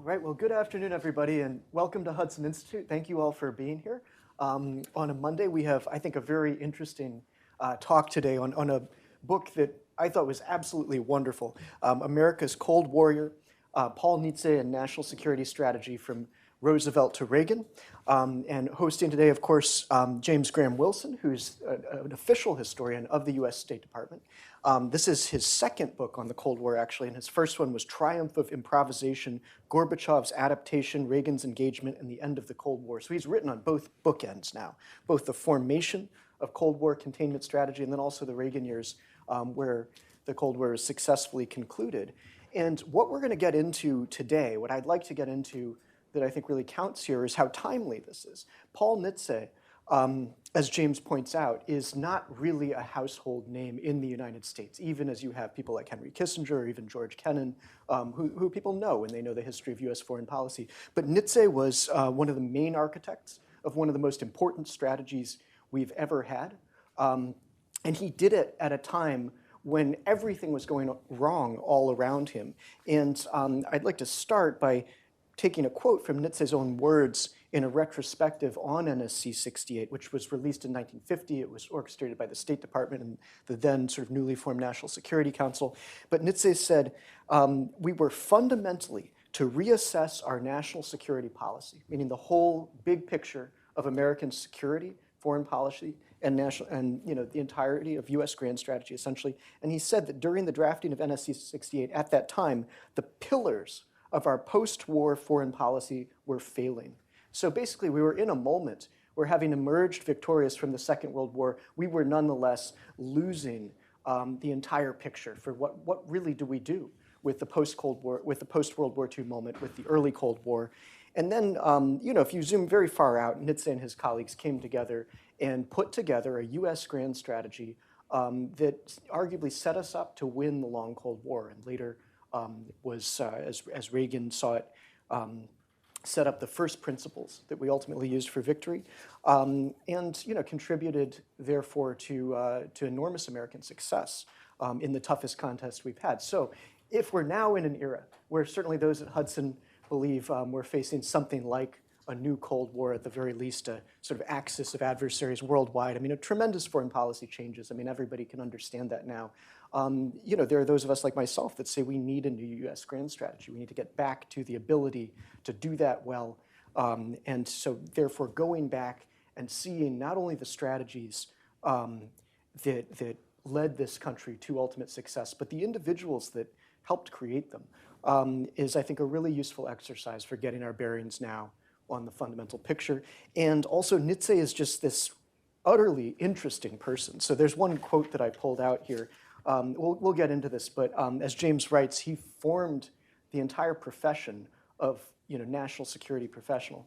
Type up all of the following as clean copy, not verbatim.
Right, well, good afternoon, everybody, and welcome to Hudson Institute. Thank you all for being here. On a Monday, we have, I think, a very interesting talk today on a book that I thought was absolutely wonderful, America's Cold Warrior, Paul Nitze and National Security Strategy from Roosevelt to Reagan. And hosting today, of course, James Graham Wilson, who's an official historian of the US State Department. This is his second book on the Cold War, actually, and his first one was Triumph of Improvisation, Gorbachev's Adaptation, Reagan's Engagement, and the End of the Cold War. So he's written on both bookends now, both the formation of Cold War containment strategy and then also the Reagan years where the Cold War is successfully concluded. And what we're going to get into today, what I'd like to get into that I think really counts here is how timely this is. Paul Nitze, as James points out, is not really a household name in the United States, even as you have people like Henry Kissinger or even George Kennan, who people know when they know the history of US foreign policy. But Nitze was one of the main architects of one of the most important strategies we've ever had. And he did it at a time when everything was going wrong all around him. And I'd like to start by taking a quote from Nitze's own words in a retrospective on NSC 68, which was released in 1950. It was orchestrated by the State Department and the then sort of newly formed National Security Council. But Nitze said, we were fundamentally to reassess our national security policy, meaning the whole big picture of American security, foreign policy, and the entirety of US grand strategy, essentially. And he said that during the drafting of NSC 68, at that time, the pillars of our post-war foreign policy were failing. So basically, we were in a moment where, having emerged victorious from the Second World War, we were nonetheless losing the entire picture for what really do we do with the post-Cold War, with the post-World War II moment, with the early Cold War. And then, if you zoom very far out, Nitze and his colleagues came together and put together a US grand strategy that arguably set us up to win the long Cold War, and later was, as Reagan saw it, set up the first principles that we ultimately used for victory, and contributed, therefore, to enormous American success in the toughest contest we've had. So if we're now in an era where certainly those at Hudson believe we're facing something like a new Cold War, at the very least, a sort of axis of adversaries worldwide. I mean, a tremendous foreign policy changes. I mean, everybody can understand that now. There are those of us like myself that say we need a new US grand strategy. We need to get back to the ability to do that well. And so therefore going back and seeing not only the strategies that led this country to ultimate success, but the individuals that helped create them is, I think, a really useful exercise for getting our bearings now on the fundamental picture. And also, Nitze is just this utterly interesting person. So there's one quote that I pulled out here. We'll get into this, but as James writes, he formed the entire profession of national security professional.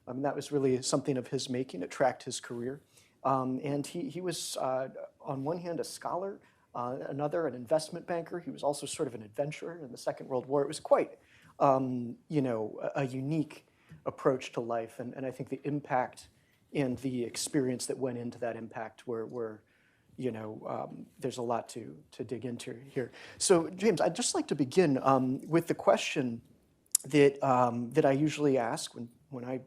That was really something of his making. It tracked his career. And he was, on one hand, a scholar, another, an investment banker. He was also sort of an adventurer in the Second World War. It was quite, a unique approach to life. And I think the impact and the experience that went into that impact were there's a lot to dig into here. So, James, I'd just like to begin with the question that I usually ask when I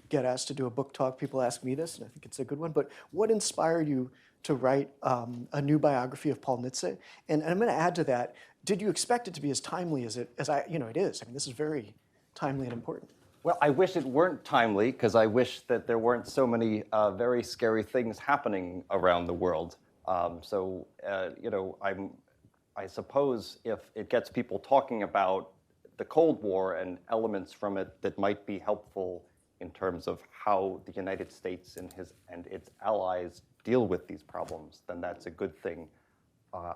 get asked to do a book talk. People ask me this, and I think it's a good one. But what inspired you to write a new biography of Paul Nitze? And I'm going to add to that: did you expect it to be as timely as it is? I mean, this is very timely and important. Well, I wish it weren't timely, because I wish that there weren't so many very scary things happening around the world. I suppose if it gets people talking about the Cold War and elements from it that might be helpful in terms of how the United States and its allies deal with these problems, then that's a good thing.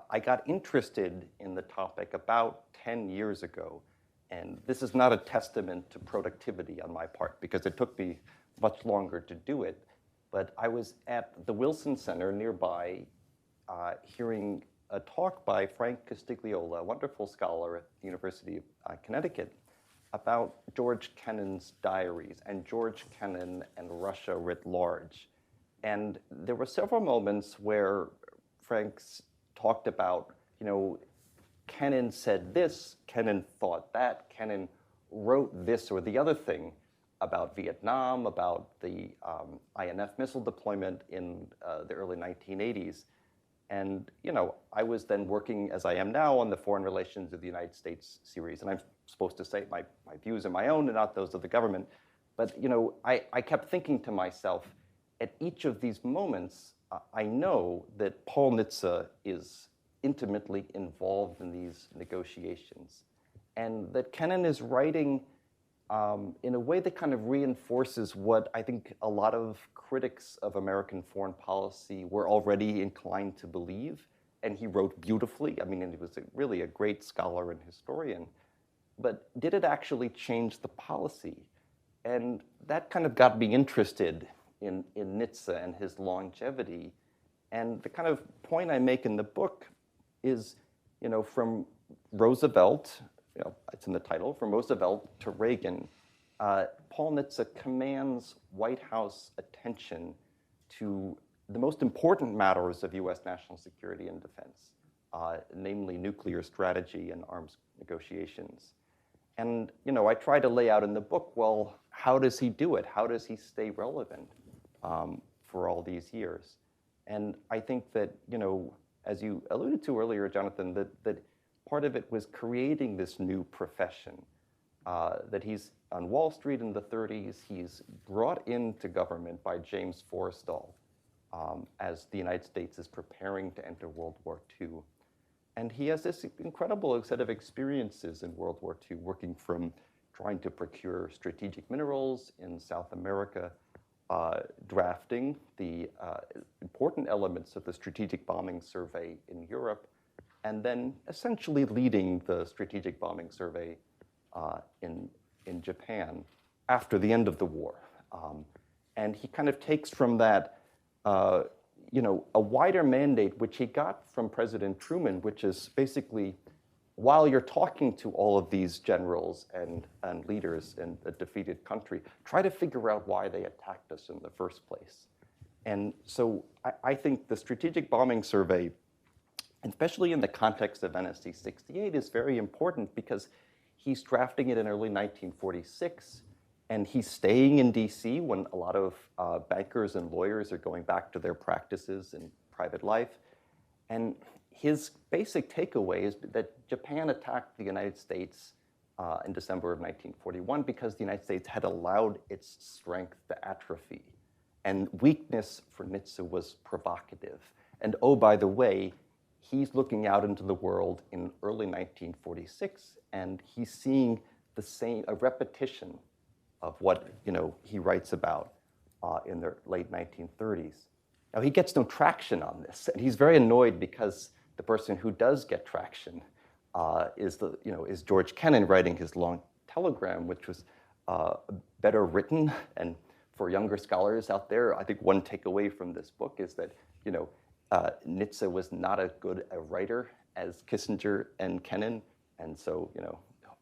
I got interested in the topic about 10 years ago. And this is not a testament to productivity on my part, because it took me much longer to do it. But I was at the Wilson Center nearby hearing a talk by Frank Castigliola, a wonderful scholar at the University of Connecticut, about George Kennan's diaries and George Kennan and Russia writ large. And there were several moments where Frank's talked about, Kennan said this, Kennan thought that, Kennan wrote this or the other thing about Vietnam, about the INF missile deployment in the early 1980s. And I was then working, as I am now, on the Foreign Relations of the United States series. And I'm supposed to say my views are my own and not those of the government. But I kept thinking to myself, at each of these moments, I know that Paul Nitze is intimately involved in these negotiations, and that Kennan is writing in a way that kind of reinforces what I think a lot of critics of American foreign policy were already inclined to believe. And he wrote beautifully. I mean, and he was really a great scholar and historian. But did it actually change the policy? And that kind of got me interested in Nitze and his longevity. And the kind of point I make in the book is, from Roosevelt, it's in the title, from Roosevelt to Reagan, Paul Nitze commands White House attention to the most important matters of US national security and defense, namely nuclear strategy and arms negotiations. And I try to lay out in the book, well, how does he do it? How does he stay relevant for all these years? And I think that, as you alluded to earlier, Jonathan, that part of it was creating this new profession, that he's on Wall Street in the 30s. He's brought into government by James Forrestal as the United States is preparing to enter World War II. And he has this incredible set of experiences in World War II, working from trying to procure strategic minerals in South America, drafting the important elements of the strategic bombing survey in Europe, and then essentially leading the strategic bombing survey in Japan after the end of the war. And he kind of takes from that a wider mandate, which he got from President Truman, which is basically, while you're talking to all of these generals and leaders in a defeated country, try to figure out why they attacked us in the first place. And so I think the strategic bombing survey, especially in the context of NSC 68, is very important because he's drafting it in early 1946. And he's staying in DC when a lot of bankers and lawyers are going back to their practices in private life. And his basic takeaway is that Japan attacked the United States in December of 1941 because the United States had allowed its strength to atrophy. And weakness for Nitze was provocative. And oh, by the way, he's looking out into the world in early 1946, and he's seeing a repetition of what he writes about in the late 1930s. Now he gets no traction on this, and he's very annoyed because the person who does get traction is George Kennan writing his long telegram, which was better written. And for younger scholars out there, I think one takeaway from this book is that Nitze was not as good a writer as Kissinger and Kennan, and so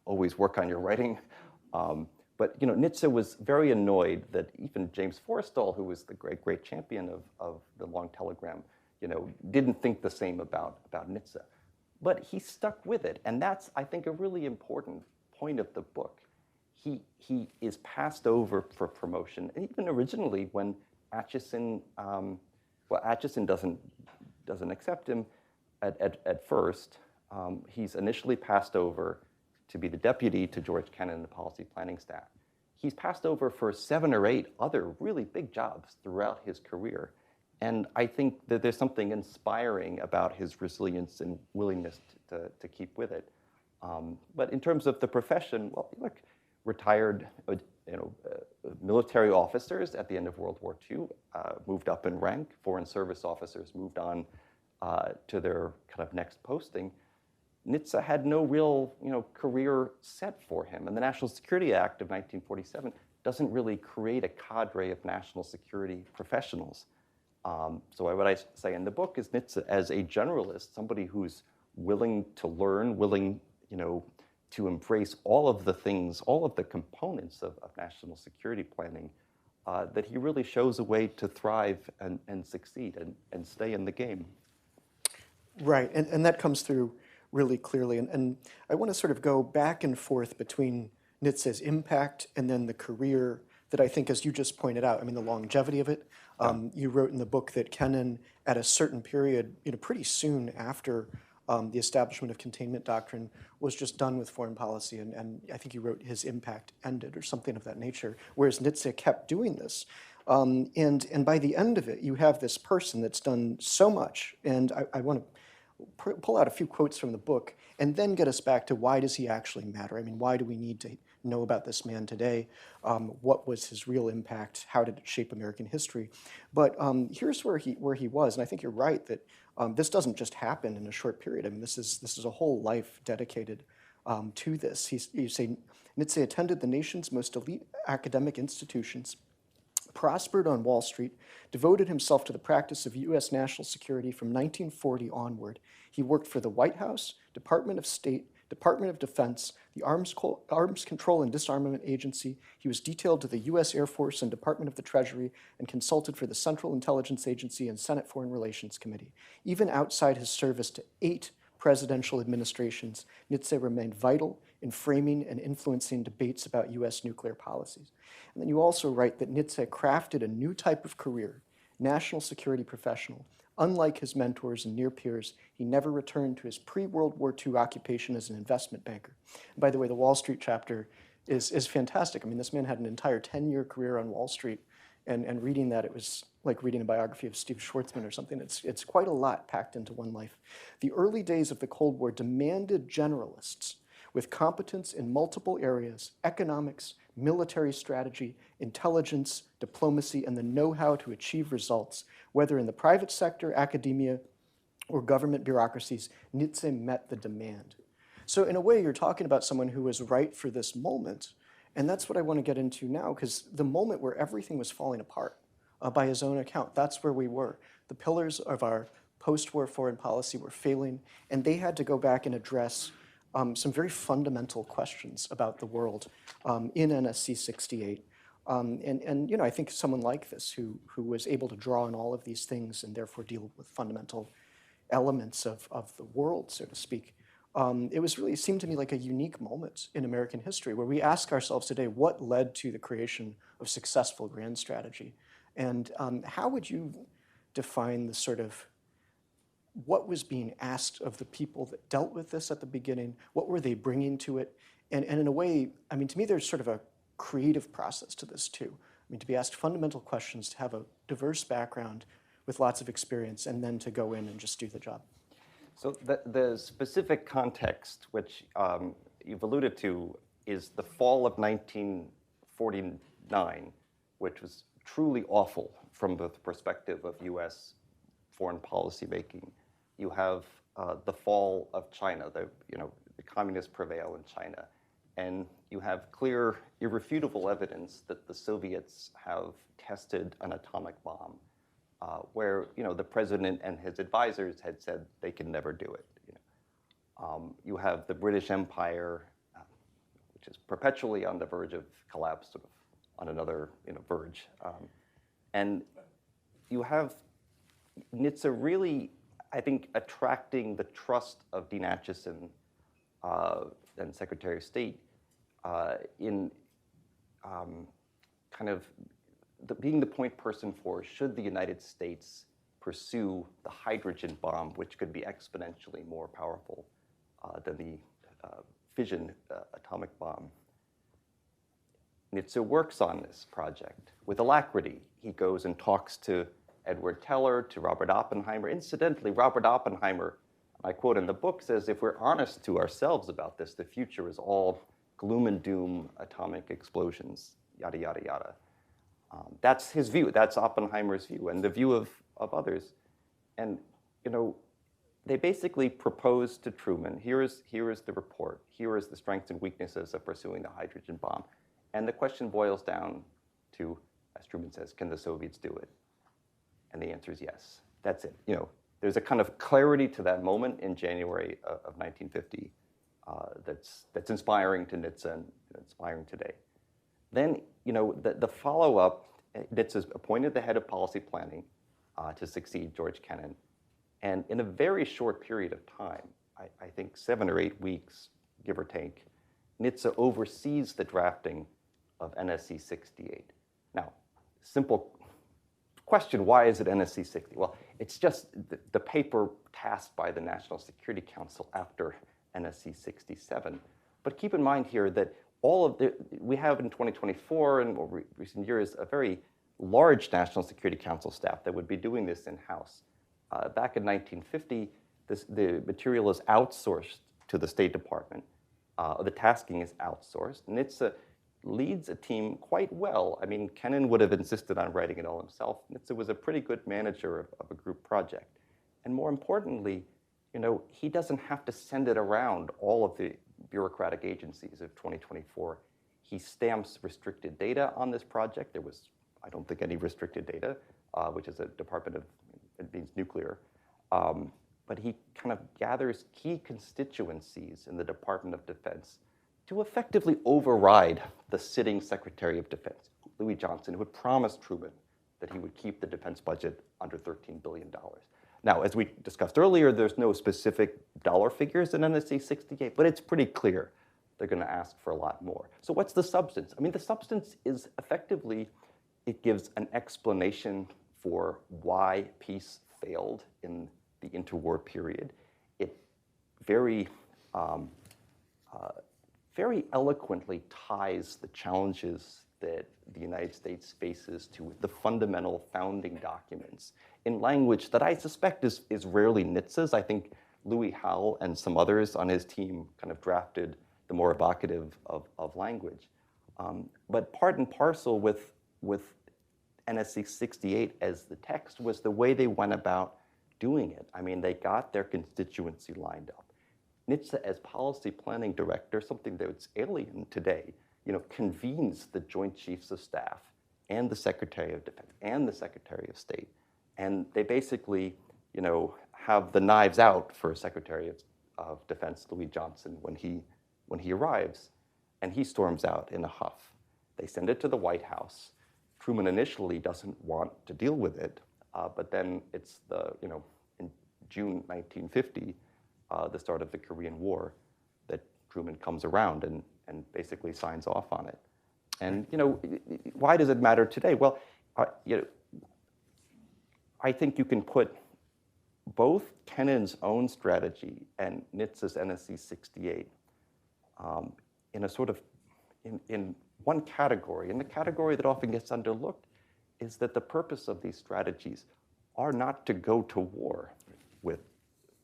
always work on your writing. But Nitze was very annoyed that even James Forrestal, who was the great champion of the long telegram, didn't think the same about Nitze. But he stuck with it, and that's, I think, a really important point of the book. He is passed over for promotion, and even originally when Atchison, Atchison doesn't accept him at first. He's initially passed over to be the deputy to George Kennan in the policy planning staff. He's passed over for 7 or 8 other really big jobs throughout his career. And I think that there's something inspiring about his resilience and willingness to keep with it. But in terms of the profession, well, look, retired military officers at the end of World War II moved up in rank. Foreign service officers moved on to their kind of next posting. Nitze had no real career set for him. And the National Security Act of 1947 doesn't really create a cadre of national security professionals. So what I say in the book is Nitze, as a generalist, somebody who's willing to learn, willing to embrace all of the things, all of the components of national security planning, that he really shows a way to thrive and succeed and stay in the game. Right, and that comes through really clearly. And I want to sort of go back and forth between Nitze's impact, and then the career that I think, as you just pointed out, I mean, the longevity of it. You wrote in the book that Kennan, at a certain period, pretty soon after the establishment of containment doctrine, was just done with foreign policy, and I think you wrote his impact ended or something of that nature, whereas Nitze kept doing this. And by the end of it, you have this person that's done so much, and I want to pull out a few quotes from the book and then get us back to why does he actually matter? I mean, why do we need to know about this man today? What was his real impact? How did it shape American history? But here's where he was, and I think you're right that this doesn't just happen in a short period. I mean, this is a whole life dedicated to this. You say, Nitze attended the nation's most elite academic institutions, prospered on Wall Street, devoted himself to the practice of U.S. national security from 1940 onward. He worked for the White House, Department of State, Department of Defense, the Arms Control and Disarmament Agency. He was detailed to the U.S. Air Force and Department of the Treasury and consulted for the Central Intelligence Agency and Senate Foreign Relations Committee. Even outside his service to 8 presidential administrations, Nitze remained vital in framing and influencing debates about U.S. nuclear policies. And then you also write that Nitze crafted a new type of career, national security professional. Unlike his mentors and near peers, he never returned to his pre-World War II occupation as an investment banker. And by the way, the Wall Street chapter is fantastic. I mean, this man had an entire 10-year career on Wall Street, and reading that, it was like reading a biography of Steve Schwarzman or something. It's quite a lot packed into one life. The early days of the Cold War demanded generalists with competence in multiple areas: economics, military strategy, intelligence, diplomacy, and the know-how to achieve results, whether in the private sector, academia, or government bureaucracies. Nitze met the demand. So in a way, you're talking about someone who was right for this moment, and that's what I want to get into now, because the moment where everything was falling apart, by his own account, that's where we were. The pillars of our post-war foreign policy were failing, and they had to go back and address some very fundamental questions about the world in NSC 68. And I think someone like this who was able to draw on all of these things and therefore deal with fundamental elements of the world, so to speak, it seemed to me like a unique moment in American history where we ask ourselves today, what led to the creation of successful grand strategy? And how would you define the sort of what was being asked of the people that dealt with this at the beginning? What were they bringing to it? And in a way, I mean, to me, there's sort of a creative process to this too. I mean, to be asked fundamental questions, to have a diverse background with lots of experience, and then to go in and just do the job. So the specific context, which you've alluded to, is the fall of 1949, which was truly awful from the perspective of U.S. foreign policy making. You have the fall of China, the communists prevail in China, and you have clear, irrefutable evidence that the Soviets have tested an atomic bomb, where the president and his advisors had said they can never do it. You have the British Empire, which is perpetually on the verge of collapse, sort of on another verge, and you have Nitze really, I think, attracting the trust of Dean Acheson and Secretary of State in kind of being the point person for, should the United States pursue the hydrogen bomb, which could be exponentially more powerful than the fission atomic bomb. Nitze works on this project with alacrity. He goes and talks to Edward Teller, to Robert Oppenheimer. Incidentally, Robert Oppenheimer, I quote in the book, says, if we're honest to ourselves about this, the future is all gloom and doom, atomic explosions, yada, yada, yada. That's his view. That's Oppenheimer's view and the view of others. And, they basically proposed to Truman, here is the report. Here is the strengths and weaknesses of pursuing the hydrogen bomb. And the question boils down to, as Truman says, can the Soviets do it? And the answer is yes. That's it. There's a kind of clarity to that moment in January of 1950 that's inspiring to Nitze and inspiring today. Then, the follow-up, Nitze appointed the head of policy planning to succeed George Kennan. And in a very short period of time, I think 7 or 8 weeks, give or take, Nitze oversees the drafting of NSC 68. Now, simple question, why is it NSC 60? Well, it's just the paper tasked by the National Security Council after NSC 67. But keep in mind here that we have in 2024 and more recent years a very large National Security Council staff that would be doing this in-house. Back in 1950, the material is outsourced to the State Department. The tasking is outsourced. Nitze leads a team quite well. I mean, Kennan would have insisted on writing it all himself. Nitze was a pretty good manager of a group project. And more importantly, he doesn't have to send it around all of the bureaucratic agencies of 2024. He stamps restricted data on this project. There was, I don't think, any restricted data, which is a department of, it means nuclear. But he kind of gathers key constituencies in the Department of Defense to effectively override the sitting Secretary of Defense, Louis Johnson, who had promised Truman that he would keep the defense budget under $13 billion. Now, as we discussed earlier, there's no specific dollar figures in NSC 68, but it's pretty clear they're going to ask for a lot more. So what's the substance? I mean, the substance is effectively, it gives an explanation for why peace failed in the interwar period. It very eloquently ties the challenges that the United States faces to the fundamental founding documents in language that I suspect is rarely Nitze's. I think Louis Howell and some others on his team kind of drafted the more evocative of language. But part and parcel with NSC 68 as the text was the way they went about doing it. I mean, they got their constituency lined up. Nitze, as policy planning director, something that's alien today, convenes the Joint Chiefs of Staff and the Secretary of Defense and the Secretary of State. And they basically, have the knives out for Secretary of Defense Louis Johnson when he arrives, and he storms out in a huff. They send it to the White House. Truman initially doesn't want to deal with it, but then it's in June 1950, the start of the Korean War, that Truman comes around and basically signs off on it. And why does it matter today? Well, I think you can put both Kennan's own strategy and Nitze's NSC 68 in a sort of in one category. And the category that often gets underlooked is that the purpose of these strategies are not to go to war with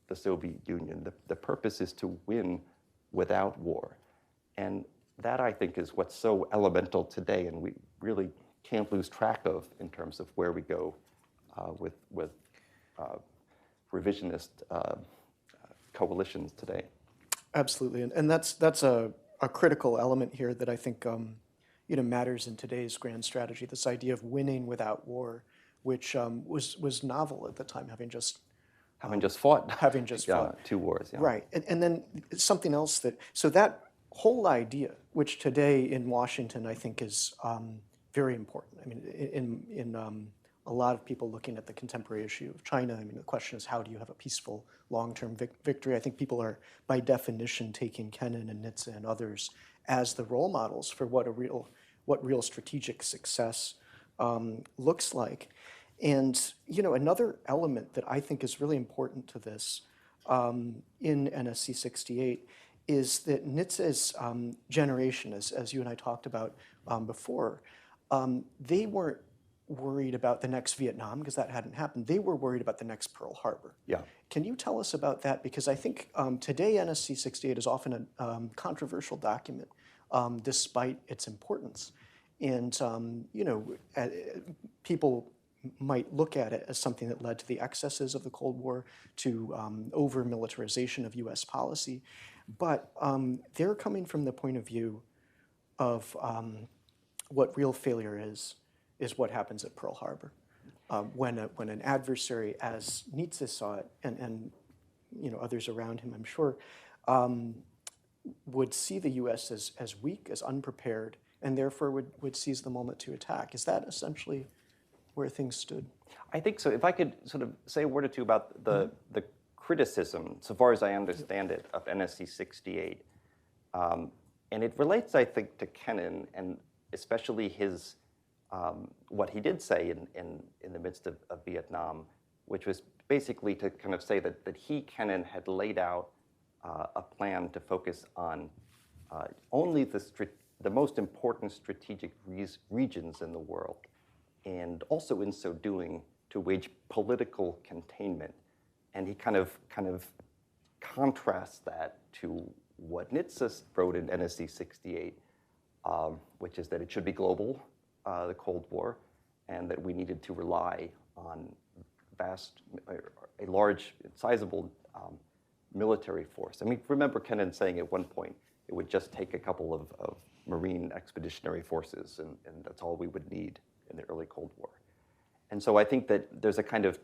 the Soviet Union. The purpose is to win without war. And that, I think, is what's so elemental today, and we really can't lose track of in terms of where we go with revisionist coalitions today. Absolutely, and that's a critical element here that I think matters in today's grand strategy. This idea of winning without war, which was novel at the time, having just fought two wars. Yeah. Right, and then something else that whole idea, which today in Washington I think is very important. I mean, in a lot of people looking at the contemporary issue of China, I mean, the question is, how do you have a peaceful long-term victory? I think people are, by definition, taking Kennan and Nitze and others as the role models for what real strategic success looks like. And another element that I think is really important to this in NSC 68 is that Nitze's generation, as you and I talked about before, they weren't worried about the next Vietnam because that hadn't happened. They were worried about the next Pearl Harbor. Yeah. Can you tell us about that? Because I think today NSC 68 is often a controversial document despite its importance. And people might look at it as something that led to the excesses of the Cold War, to over-militarization of US policy. But they're coming from the point of view of what real failure is what happens at Pearl Harbor. When an adversary, as Nitze saw it, and others around him, I'm sure, would see the US as weak, as unprepared, and therefore would seize the moment to attack. Is that essentially where things stood? I think so. If I could sort of say a word or two about the criticism, so far as I understand it, of NSC 68, And it relates, I think, to Kennan, and especially his what he did say in the midst of Vietnam, which was basically to kind of say that he, Kennan, had laid out a plan to focus on only the most important strategic regions in the world, and also in so doing to wage political containment. And he kind of contrasts that to what Nitze wrote in NSC 68, which is that it should be global, the Cold War, and that we needed to rely on a large, sizable military force. I mean, remember Kennan saying at one point it would just take a couple of Marine expeditionary forces, and that's all we would need in the early Cold War. And so I think that there's a kind of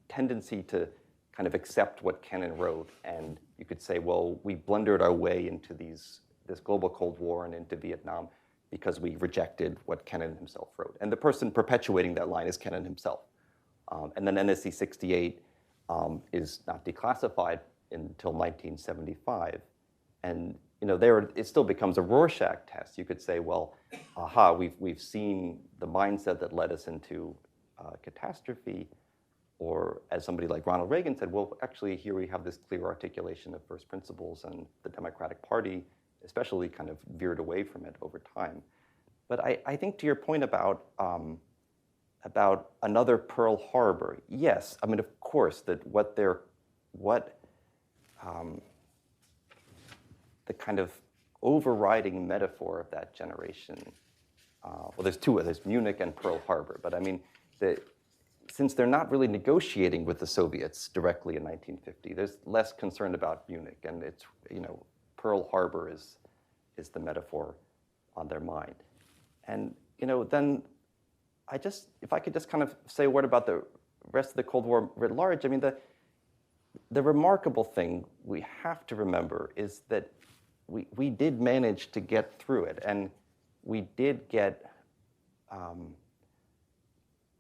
tendency to kind of accept what Kennan wrote, and you could say, well, we blundered our way into this global Cold War and into Vietnam because we rejected what Kennan himself wrote. And the person perpetuating that line is Kennan himself. And then NSC 68 is not declassified until 1975. And there it still becomes a Rorschach test. You could say, well, aha, we've seen the mindset that led us into catastrophe. Or as somebody like Ronald Reagan said, well, actually here we have this clear articulation of first principles, and the Democratic Party especially kind of veered away from it over time. But I think to your point about another Pearl Harbor, yes, I mean, of course, that the kind of overriding metaphor of that generation, well, there's two, there's Munich and Pearl Harbor, but I mean, since they're not really negotiating with the Soviets directly in 1950, there's less concern about Munich, and it's, Pearl Harbor is the metaphor on their mind. And, then if I could just kind of say a word about the rest of the Cold War writ large, I mean, the remarkable thing we have to remember is that we did manage to get through it, and we did get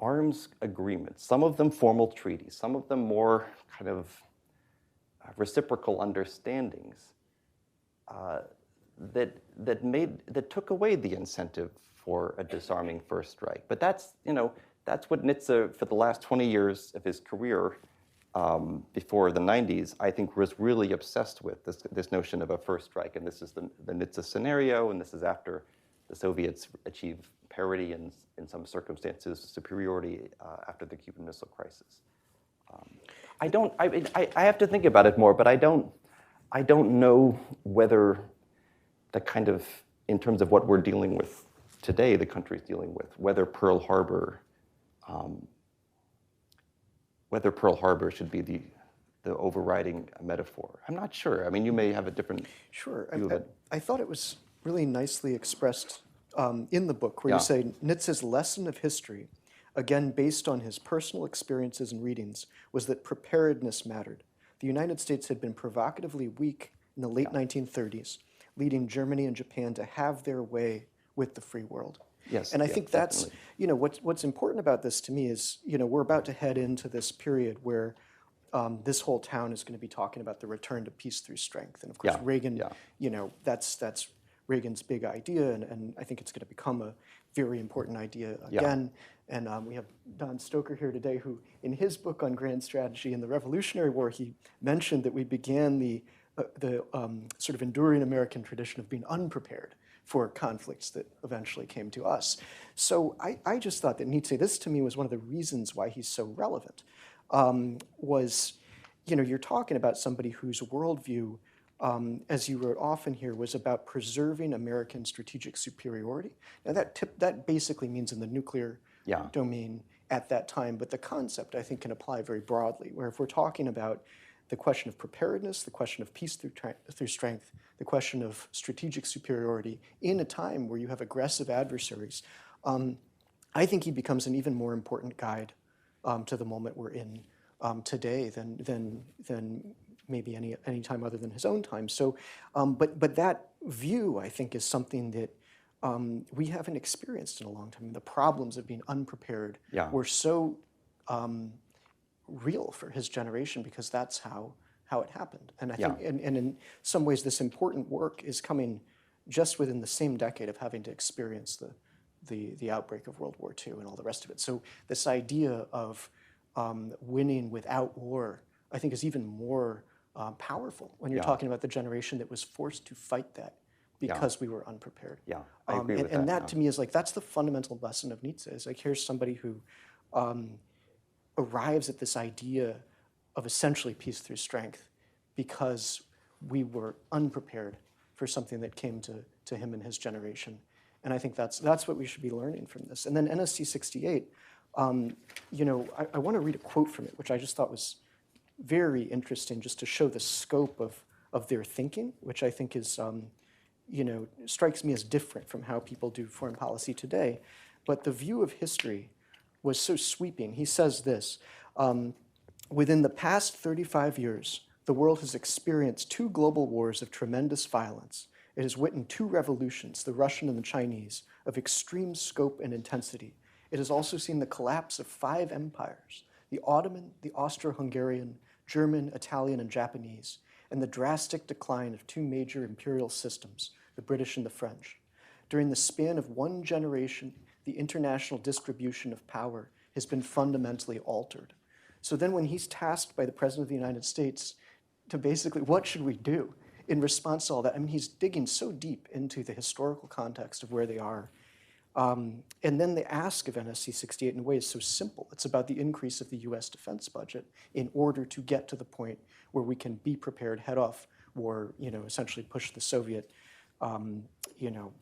arms agreements, some of them formal treaties, some of them more kind of reciprocal understandings that took away the incentive for a disarming first strike. But that's what Nitze, for the last 20 years of his career, before the 90s, I think was really obsessed with this notion of a first strike. And this is the Nitze scenario, and this is after the Soviets achieve parity and, in some circumstances, superiority after the Cuban Missile Crisis. I have to think about it more, but I don't know whether the kind of, in terms of what we're dealing with today, the country's dealing with, whether Pearl Harbor should be the overriding metaphor. I'm not sure. I mean, you may have a different Sure. view of it. I thought it was really nicely expressed in the book, where you say Nitze's lesson of history, again based on his personal experiences and readings, was that preparedness mattered. The United States had been provocatively weak in the late 1930s, leading Germany and Japan to have their way with the free world. Yes, and I think that's, definitely. what's important about this to me is, we're about to head into this period where this whole town is going to be talking about the return to peace through strength. And of course, Reagan, that's Reagan's big idea, and I think it's going to become a very important idea again. And we have Don Stoker here today, who in his book on grand strategy in the Revolutionary War, he mentioned that we began the sort of enduring American tradition of being unprepared for conflicts that eventually came to us. So I just thought that Nitze, this to me was one of the reasons why he's so relevant, was, you're talking about somebody whose worldview, as you wrote often here, was about preserving American strategic superiority. Now that basically means in the nuclear domain at that time, but the concept I think can apply very broadly, where if we're talking about the question of preparedness, the question of peace through strength, the question of strategic superiority in a time where you have aggressive adversaries, I think he becomes an even more important guide to the moment we're in today than maybe any time other than his own time. So, but that view, I think, is something that we haven't experienced in a long time. The problems of being unprepared were so real for his generation, because that's how how it happened. And I Yeah. think, and in some ways, this important work is coming just within the same decade of having to experience the outbreak of World War II and all the rest of it. So this idea of winning without war, I think, is even more powerful when you're Yeah. talking about the generation that was forced to fight that because we were unprepared. Yeah, I agree with and that. that to me is like, that's the fundamental lesson of Nitze, is like, here's somebody who arrives at this idea of essentially peace through strength because we were unprepared for something that came to him and his generation. And I think that's what we should be learning from this. And then NSC 68, you know, I want to read a quote from it, which I just thought was very interesting, just to show the scope of their thinking, which I think is, you know, strikes me as different from how people do foreign policy today. But the view of history was so sweeping. He says this, within the past 35 years, the world has experienced 2 global wars of tremendous violence. It has witnessed 2 revolutions, the Russian and the Chinese, of extreme scope and intensity. It has also seen the collapse of 5 empires, the Ottoman, the Austro-Hungarian, German, Italian, and Japanese, and the drastic decline of 2 major imperial systems, the British and the French. During the span of 1 generation, the international distribution of power has been fundamentally altered. So then when he's tasked by the President of the United States to basically, what should we do in response to all that? I mean, he's digging so deep into the historical context of where they are. And then the ask of NSC 68 in a way is so simple. It's about the increase of the US defense budget in order to get to the point where we can be prepared, head off war, you know, essentially push the Soviet, you know,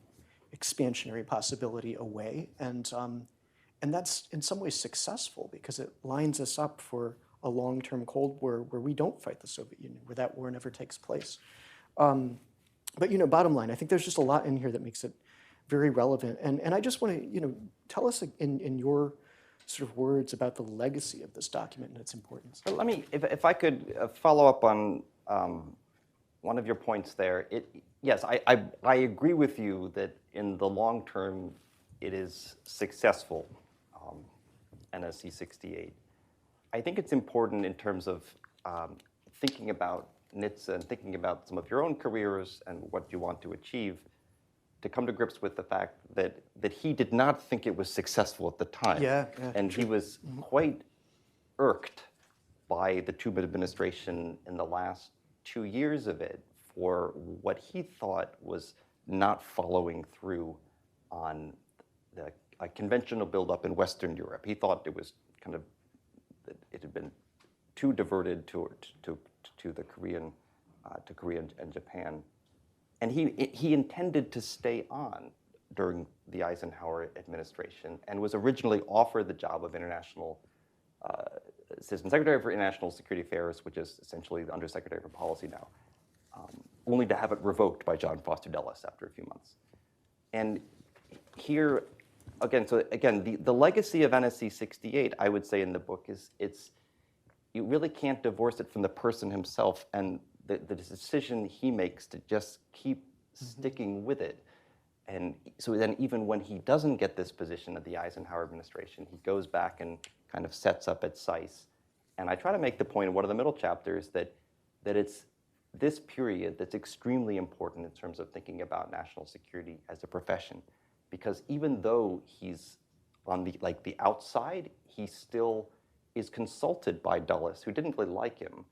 expansionary possibility away. And that's in some ways successful because it lines us up for a long-term Cold War where we don't fight the Soviet Union, where that war never takes place. But, you know, bottom line, I think there's just a lot in here that makes it very relevant. And I just want to, you know, tell us in your sort of words about the legacy of this document and its importance. Well, let me, if I could follow up on one of your points there. Yes, I agree with you that in the long term, it is successful, NSC 68. I think it's important in terms of thinking about Nitze and thinking about some of your own careers and what you want to achieve, to come to grips with the fact that he did not think it was successful at the time. And he was quite irked by the Truman administration in the last 2 years of it for what he thought was not following through on a conventional buildup in Western Europe. He thought it was kind of, it had been too diverted to the Korean, to Korea and Japan. And he intended to stay on during the Eisenhower administration and was originally offered the job of Assistant Secretary for International Security Affairs, which is essentially the Undersecretary for Policy now, only to have it revoked by John Foster Dulles after a few months. And here, again, the legacy of NSC 68, I would say in the book, is you really can't divorce it from the person himself and the decision he makes to just keep sticking with it. And so then even when he doesn't get this position at the Eisenhower administration, he goes back and kind of sets up at SICE. And I try to make the point in one of the middle chapters that it's this period that's extremely important in terms of thinking about national security as a profession. Because even though he's on the outside, he still is consulted by Dulles, who didn't really like him.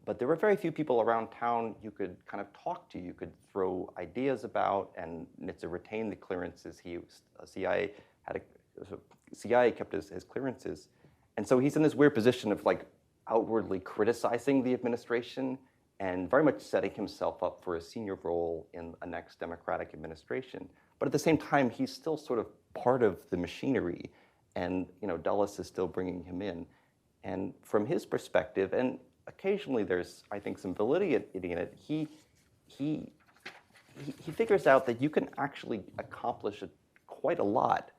But there were very few people around town you could kind of talk to, you could throw ideas about, and Nitze retained the clearances. CIA kept his clearances. And so he's in this weird position of like outwardly criticizing the administration and very much setting himself up for a senior role in a next Democratic administration. But at the same time, he's still sort of part of the machinery, and Dulles is still bringing him in. And from his perspective, and occasionally there's, I think, some validity in it, he figures out that you can actually accomplish quite a lot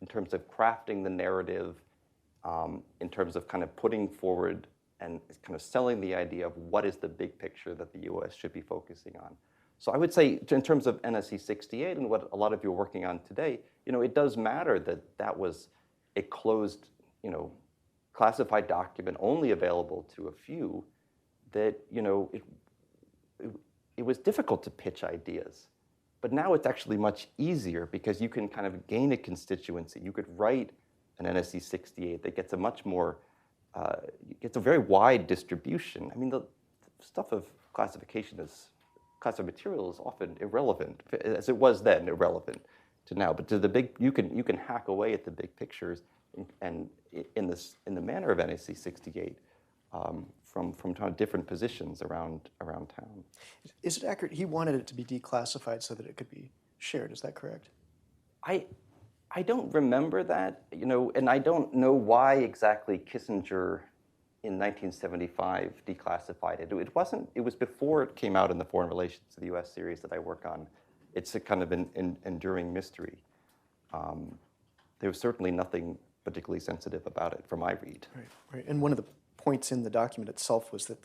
in terms of crafting the narrative, in terms of kind of putting forward and kind of selling the idea of what is the big picture that the US should be focusing on. So I would say, in terms of NSC 68 and what a lot of you are working on today, it does matter that was a closed, classified document only available to a few, that it was difficult to pitch ideas. But now it's actually much easier because you can kind of gain a constituency. You could write an NSC 68 that gets a much more, gets a very wide distribution. I mean, the stuff of classification class of material is often irrelevant, as it was then, irrelevant to now. But to the big, you can hack away at the big pictures, and in the manner of NSC 68, from different positions around town. Is it accurate? He wanted it to be declassified so that it could be shared. Is that correct? I don't remember that, and I don't know why exactly Kissinger in 1975 declassified it. It was before it came out in the Foreign Relations to the U.S. series that I work on. It's a kind of an enduring mystery. There was certainly nothing particularly sensitive about it from my read. Right. And one of the points in the document itself was that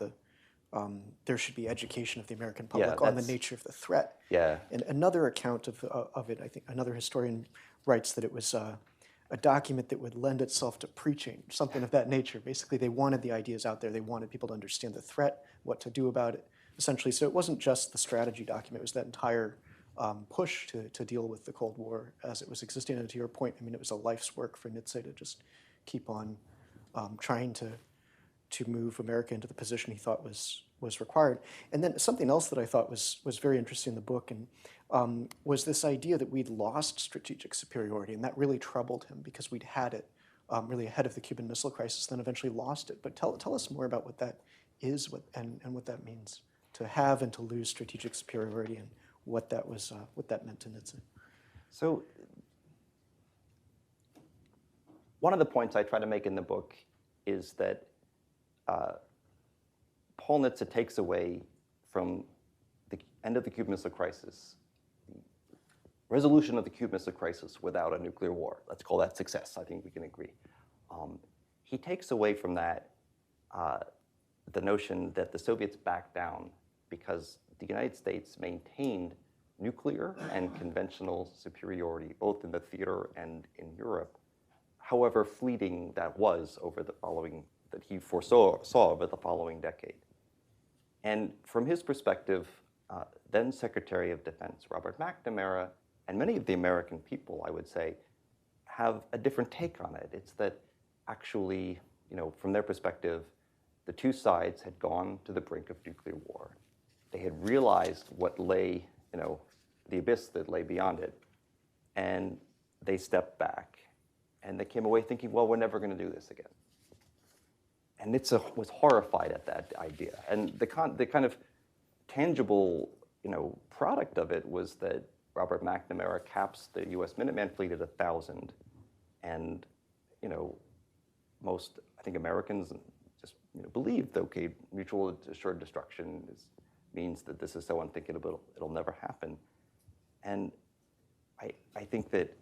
there should be education of the American public on the nature of the threat. Yeah. And another account of it, I think another historian writes that it was a document that would lend itself to preaching, something of that nature. Basically, they wanted the ideas out there. They wanted people to understand the threat, what to do about it, essentially. So it wasn't just the strategy document. It was that entire push to deal with the Cold War as it was existing. And to your point, I mean, it was a life's work for Nitze to just keep on trying to move America into the position he thought was required. And then something else that I thought was very interesting in the book and was this idea that we'd lost strategic superiority, and that really troubled him because we'd had it really ahead of the Cuban Missile Crisis, then eventually lost it. But tell us more about what that is and what that means, to have and to lose strategic superiority, and what that meant to Nitze. So one of the points I try to make in the book is that Paul Nitze takes away from the end of the Cuban Missile Crisis, the resolution of the Cuban Missile Crisis without a nuclear war. Let's call that success. I think we can agree. He takes away from that the notion that the Soviets backed down because the United States maintained nuclear and conventional superiority, both in the theater and in Europe, however fleeting that was over the following, that he foresaw over the following decade. And from his perspective, then Secretary of Defense Robert McNamara and many of the American people, I would say, have a different take on it. It's that actually, from their perspective, the two sides had gone to the brink of nuclear war. They had realized what lay, the abyss that lay beyond it, and they stepped back, and they came away thinking, well, we're never going to do this again. And Nitze was horrified at that idea. And the kind of tangible, product of it was that Robert McNamara caps the U.S. Minuteman fleet at 1,000, and most, I think, Americans just believed that, okay, mutual assured destruction means that this is so unthinkable it'll never happen. And I think that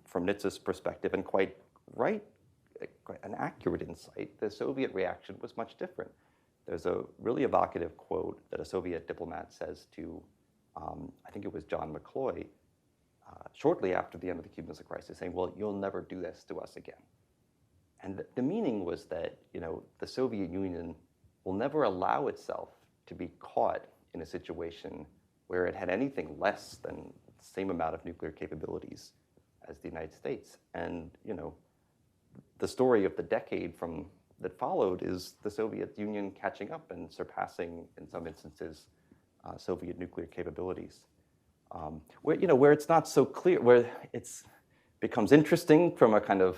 from Nitze's perspective, and quite an accurate insight, the Soviet reaction was much different. There's a really evocative quote that a Soviet diplomat says to, I think it was John McCloy, shortly after the end of the Cuban Missile Crisis, saying, well, you'll never do this to us again. And the meaning was that the Soviet Union will never allow itself to be caught in a situation where it had anything less than the same amount of nuclear capabilities as the United States. And the story of the decade that followed is the Soviet Union catching up and surpassing, in some instances, Soviet nuclear capabilities. Where it's not so clear, where it becomes interesting from a kind of,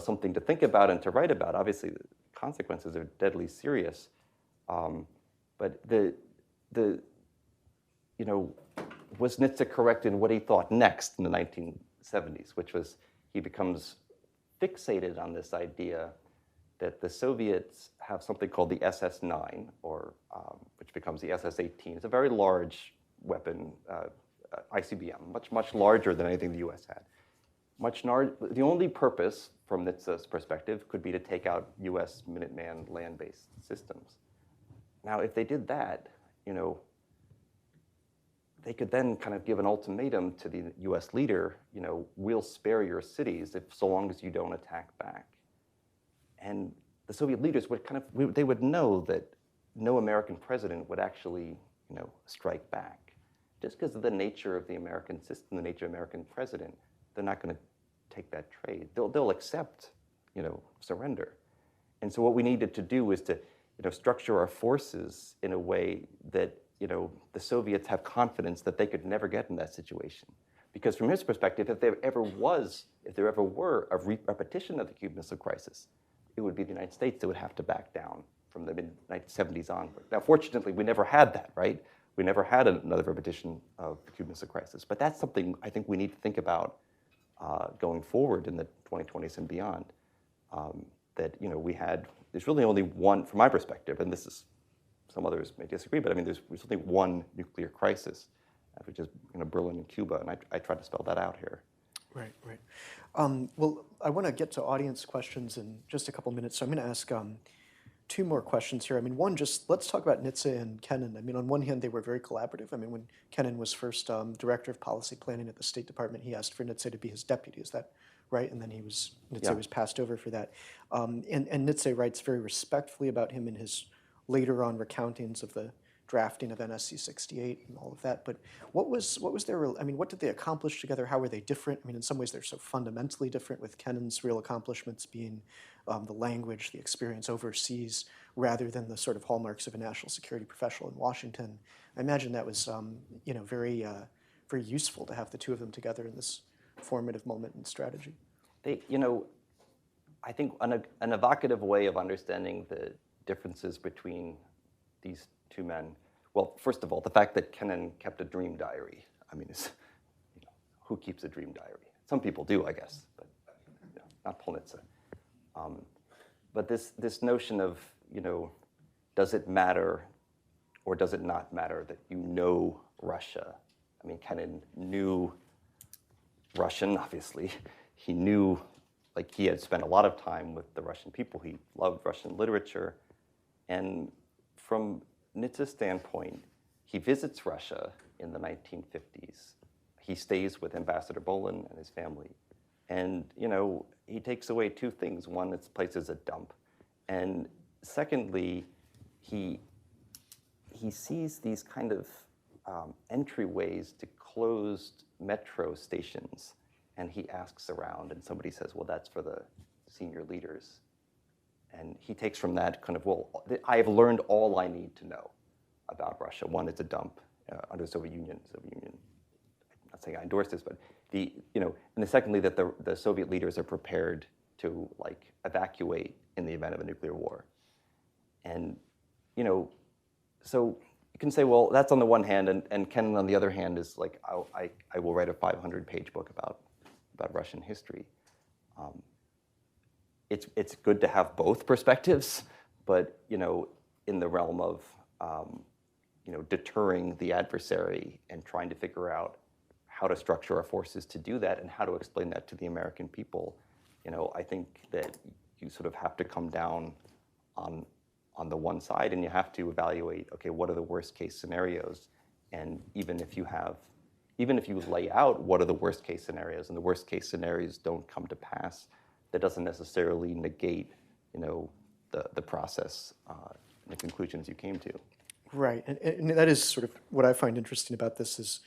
something to think about and to write about. Obviously, the consequences are deadly serious. But was Nitze correct in what he thought next in the 1970s, which was he becomes fixated on this idea that the Soviets have something called the SS-9, or which becomes the SS-18. It's a very large weapon, ICBM, much larger than anything the U.S. had. The only purpose, from Nitze's perspective, could be to take out U.S. Minuteman land-based systems. Now, if they did that, they could then kind of give an ultimatum to the U.S. leader, we'll spare your cities so long as you don't attack back. And the Soviet leaders would they would know that no American president would actually, strike back. Just because of the nature of the American system, the nature of the American president, they're not going to take that trade. They'll accept, surrender. And so what we needed to do is to, structure our forces in a way that, the Soviets have confidence that they could never get in that situation. Because from his perspective, if there ever were a repetition of the Cuban Missile Crisis, it would be the United States that would have to back down from the mid-1970s onward. Now, fortunately, we never had that, right? We never had another repetition of the Cuban Missile Crisis. But that's something I think we need to think about going forward in the 2020s and beyond. That there's really only one, from my perspective, and this is, some others may disagree, but I mean, there's only one nuclear crisis, which is Berlin and Cuba, and I try to spell that out here. Right, right. Well, I want to get to audience questions in just a couple minutes, so I'm going to ask two more questions here. I mean, one, just let's talk about Nitze and Kennan. I mean, on one hand, they were very collaborative. I mean, when Kennan was first director of policy planning at the State Department, he asked for Nitze to be his deputy. Is that right? And then Nitze was passed over for that. And Nitze writes very respectfully about him in his later on recountings of the drafting of NSC 68 and all of that. But what was their, I mean, what did they accomplish together? How were they different? I mean, in some ways they're so fundamentally different, with Kennan's real accomplishments being the language, the experience overseas, rather than the sort of hallmarks of a national security professional in Washington. I imagine that was, very useful to have the two of them together in this formative moment in strategy. They, I think an evocative way of understanding the differences between these two men. Well, first of all, the fact that Kennan kept a dream diary. I mean, who keeps a dream diary? Some people do, I guess, but not Paul Nitze. But this notion of, does it matter or does it not matter that you know Russia? I mean, Kennan knew Russian, obviously. He knew, he had spent a lot of time with the Russian people. He loved Russian literature. And from Nitze's standpoint, he visits Russia in the 1950s. He stays with Ambassador Bolin and his family. And, he takes away two things. One, this place is a dump. And secondly, he sees these kind of entryways to closed metro stations. And he asks around, and somebody says, well, that's for the senior leaders. And he takes from that kind of, well, I have learned all I need to know about Russia. One, it's a dump under the Soviet Union. I'm not saying I endorse this, but and secondly, that the Soviet leaders are prepared to evacuate in the event of a nuclear war. And so you can say, well, that's on the one hand, and Kennan on the other hand is I will write a 500-page book about Russian history. It's good to have both perspectives, but in the realm of deterring the adversary and trying to figure out how to structure our forces to do that and how to explain that to the American people, I think that you sort of have to come down on the one side, and you have to evaluate, okay, what are the worst case scenarios? And even if you lay out what are the worst case scenarios, and the worst case scenarios don't come to pass, that doesn't necessarily negate, the process, and the conclusions you came to. Right, and that is sort of what I find interesting about this is,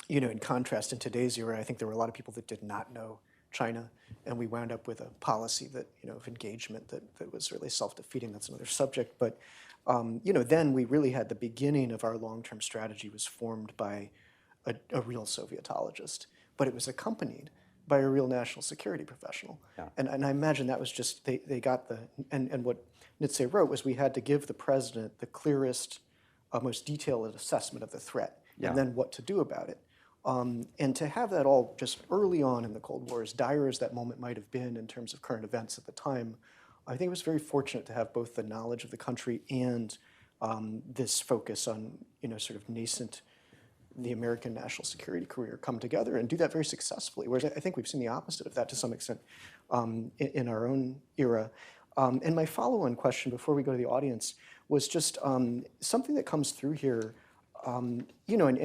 in contrast in today's era, I think there were a lot of people that did not know China, and we wound up with a policy that, of engagement that was really self-defeating. That's another subject, but then we really had the beginning of our long-term strategy was formed by a real Sovietologist, but it was accompanied by a real national security professional. Yeah. And I imagine that was just, they got and what Nitze wrote was we had to give the president the clearest, most detailed assessment of the threat, and then what to do about it. And to have that all just early on in the Cold War, as dire as that moment might have been in terms of current events at the time, I think it was very fortunate to have both the knowledge of the country and this focus on, sort of nascent, the American national security career come together and do that very successfully. Whereas I think we've seen the opposite of that to some extent in our own era. And my follow-on question before we go to the audience was just something that comes through here, and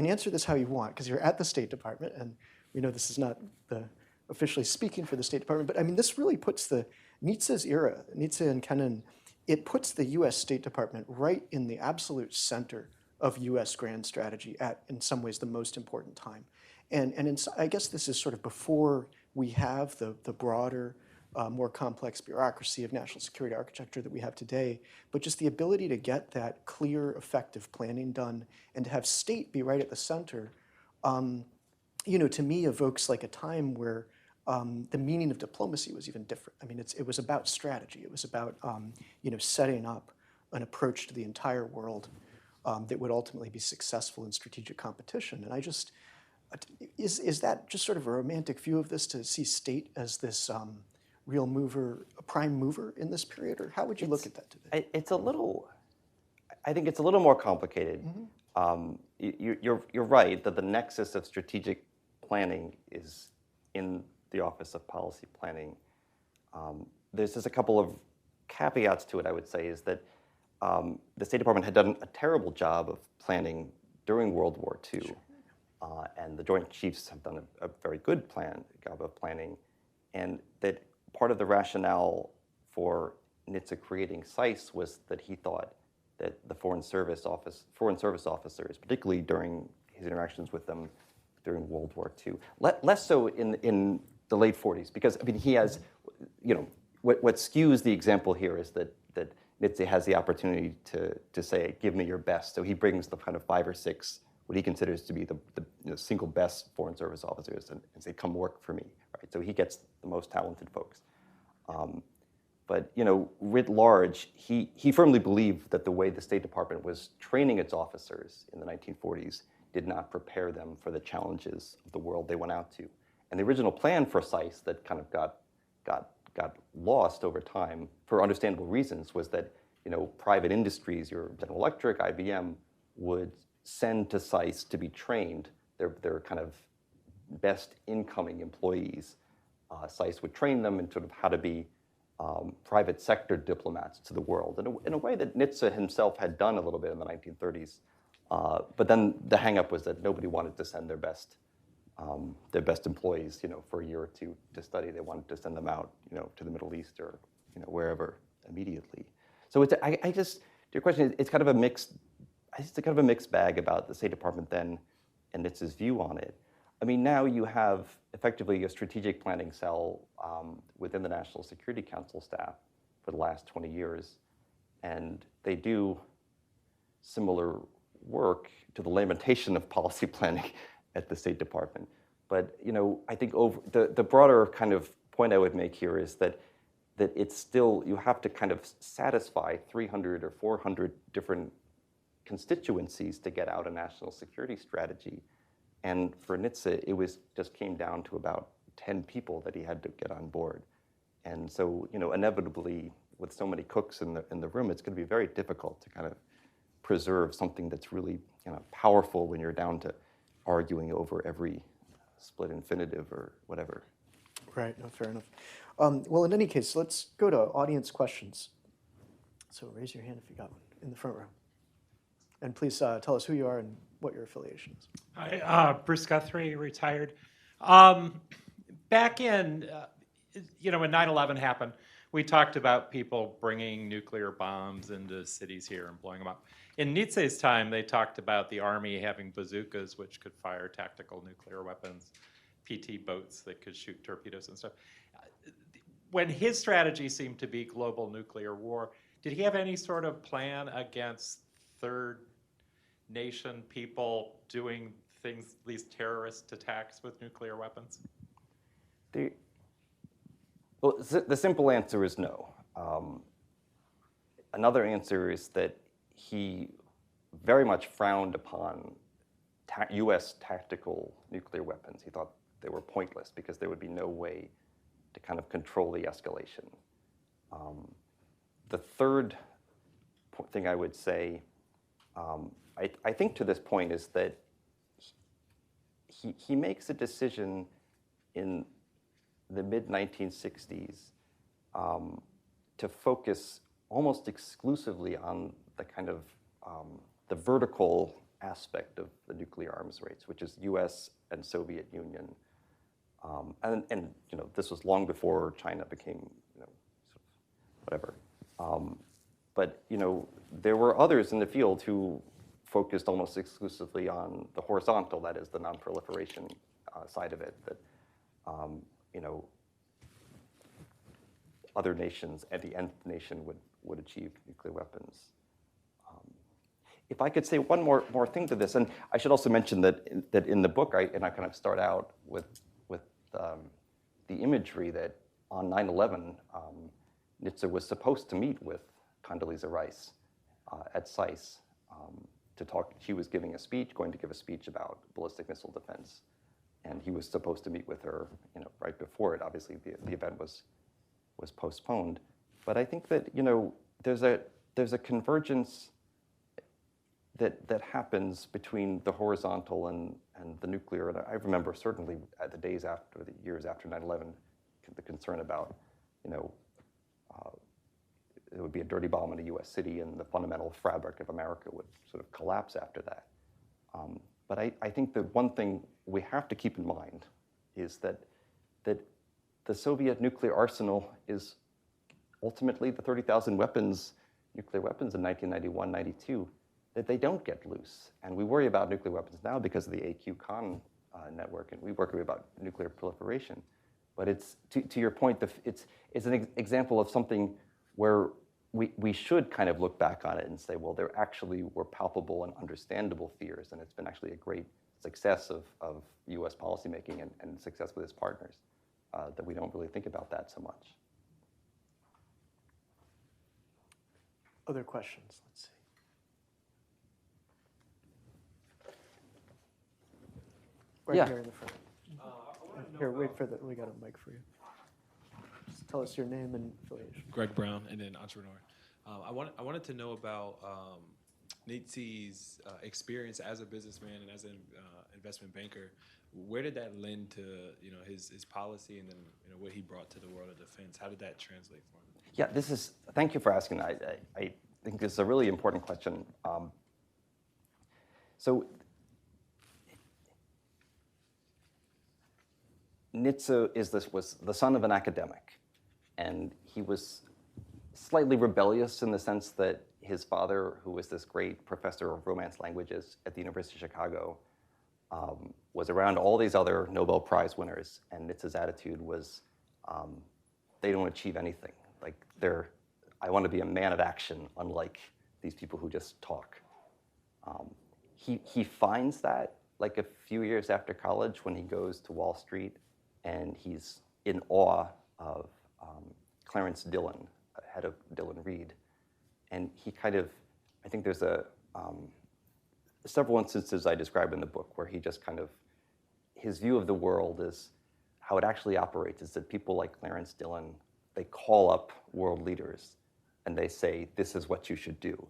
answer this how you want, because you're at the State Department, and we know this is not the officially speaking for the State Department, but I mean, this really puts the Nitze's era, Nitze and Kennan, it puts the U.S. State Department right in the absolute center of U.S. grand strategy at, in some ways, the most important time. I guess this is sort of before we have the broader, more complex bureaucracy of national security architecture that we have today, but just the ability to get that clear, effective planning done and to have state be right at the center, to me evokes like a time where the meaning of diplomacy was even different. I mean, it was about strategy. It was about setting up an approach to the entire world that would ultimately be successful in strategic competition. And is that just sort of a romantic view of this, to see state as this real mover, a prime mover in this period, or how would you look at that today? I think it's a little more complicated. You're right that the nexus of strategic planning is in the Office of Policy Planning. There's just a couple of caveats to it, I would say, is that the State Department had done a terrible job of planning during World War II. Sure. And the Joint Chiefs have done a very good job of planning. And that part of the rationale for Nitze creating SICE was that he thought that the Foreign Service officers, particularly during his interactions with them during World War II, less so in the late 40s, because I mean he has, what skews the example here is that Nitze has the opportunity to say, give me your best. So he brings the kind of 5 or 6 what he considers to be the single best Foreign Service officers and say, come work for me, right? So he gets the most talented folks. But writ large, he firmly believed that the way the State Department was training its officers in the 1940s did not prepare them for the challenges of the world they went out to. And the original plan for SICE that kind of got lost over time for understandable reasons was that private industries, your General Electric, IBM, would send to SICE to be trained their kind of best incoming employees. SICE would train them in sort of how to be private sector diplomats to the world in a way that Nitze himself had done a little bit in the 1930s. But then the hang-up was that nobody wanted to send their best employees, for a year or two to study. They wanted to send them out, to the Middle East or wherever immediately. So to your question, it's kind of a mixed. It's kind of a mixed bag about the State Department then and Nitze's view on it. I mean, now you have effectively a strategic planning cell within the National Security Council staff for the last 20 years, and they do similar work to the lamentation of policy planning at the State Department. But I think the broader kind of point I would make here is that it's still, you have to kind of satisfy 300 or 400 different constituencies to get out a national security strategy. And for Nitze, it just came down to about 10 people that he had to get on board. And so, inevitably, with so many cooks in the room, it's going to be very difficult to kind of preserve something that's really powerful when you're down to arguing over every split infinitive or whatever. Right, no, fair enough. Well, in any case, let's go to audience questions. So raise your hand if you got one in the front row. And please tell us who you are and what your affiliation is. Hi, Bruce Guthrie, retired. Back in, when 9/11 happened, we talked about people bringing nuclear bombs into cities here and blowing them up. In Nitze's time, they talked about the Army having bazookas, which could fire tactical nuclear weapons, PT boats that could shoot torpedoes and stuff. When his strategy seemed to be global nuclear war, did he have any sort of plan against third nation people doing things, these terrorist attacks with nuclear weapons? The simple answer is no. Another answer is that he very much frowned upon U.S. tactical nuclear weapons. He thought they were pointless because there would be no way to kind of control the escalation. The third thing I would say, I think to this point, is that he makes a decision in the mid-1960s to focus almost exclusively on the kind of the vertical aspect of the nuclear arms race, which is U.S. and Soviet Union. This was long before China became, sort of whatever. But there were others in the field who focused almost exclusively on the horizontal, that is the non-proliferation side of it, that other nations and the nth nation would achieve nuclear weapons. If I could say one more thing to this, and I should also mention that in the book, I kind of start out with the imagery that on 9/11, Nitze was supposed to meet with Condoleezza Rice at SAIS to talk. She was going to give a speech about ballistic missile defense, and he was supposed to meet with her, right before it. Obviously, the event was postponed. But I think that there's a convergence that happens between the horizontal and the nuclear. And I remember certainly at the years after 9/11, the concern about it would be a dirty bomb in a U.S. city, and the fundamental fabric of America would sort of collapse after that. But I think the one thing we have to keep in mind is that the Soviet nuclear arsenal is ultimately the 30,000 nuclear weapons in 1991, 92, that they don't get loose. And we worry about nuclear weapons now because of the AQ-CON network, and we worry about nuclear proliferation. But it's, to your point, it's an example of something where we should kind of look back on it and say, well, there actually were palpable and understandable fears, and it's been actually a great success of US policymaking and success with its partners, that we don't really think about that so much. Other questions? Let's see. Right here in the front. Here, wait for we got a mic for you. Just tell us your name and affiliation. Greg Brown, and then entrepreneur. I wanted to know about Nitze's experience as a businessman and as an investment banker. Where did that lend to his policy, and then what he brought to the world of defense? How did that translate for him? Yeah, thank you for asking. I think this is a really important question. So Nitze was the son of an academic, and he was slightly rebellious in the sense that his father, who was this great professor of Romance languages at the University of Chicago, was around all these other Nobel Prize winners, and Nitze's attitude was, they don't achieve anything. Like I want to be a man of action, unlike these people who just talk. He finds that like a few years after college when he goes to Wall Street, and he's in awe of Clarence Dillon, head of Dillon Reed. And he kind of, I think there's several instances I describe in the book where he just kind of, his view of the world is how it actually operates is that people like Clarence Dillon, they call up world leaders and they say, this is what you should do.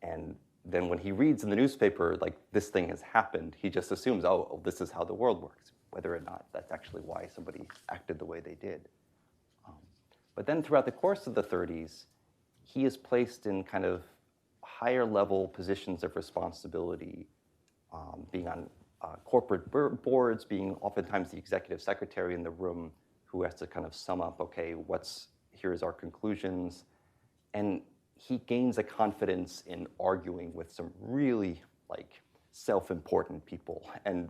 And then when he reads in the newspaper, like this thing has happened, he just assumes, oh, this is how the world works, whether or not that's actually why somebody acted the way they did. But then throughout the course of the 30s, he is placed in kind of higher level positions of responsibility, being on corporate boards, being oftentimes the executive secretary in the room who has to kind of sum up, okay, here's our conclusions. And he gains a confidence in arguing with some really like self-important people and